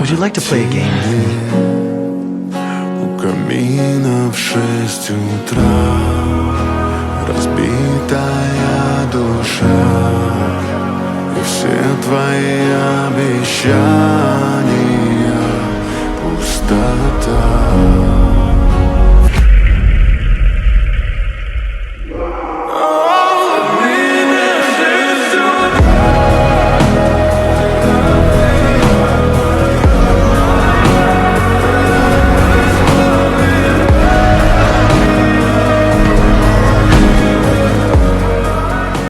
Would you like to play a game with me? У камина в 6 утра разбитая душа, и все твои обещания пустота.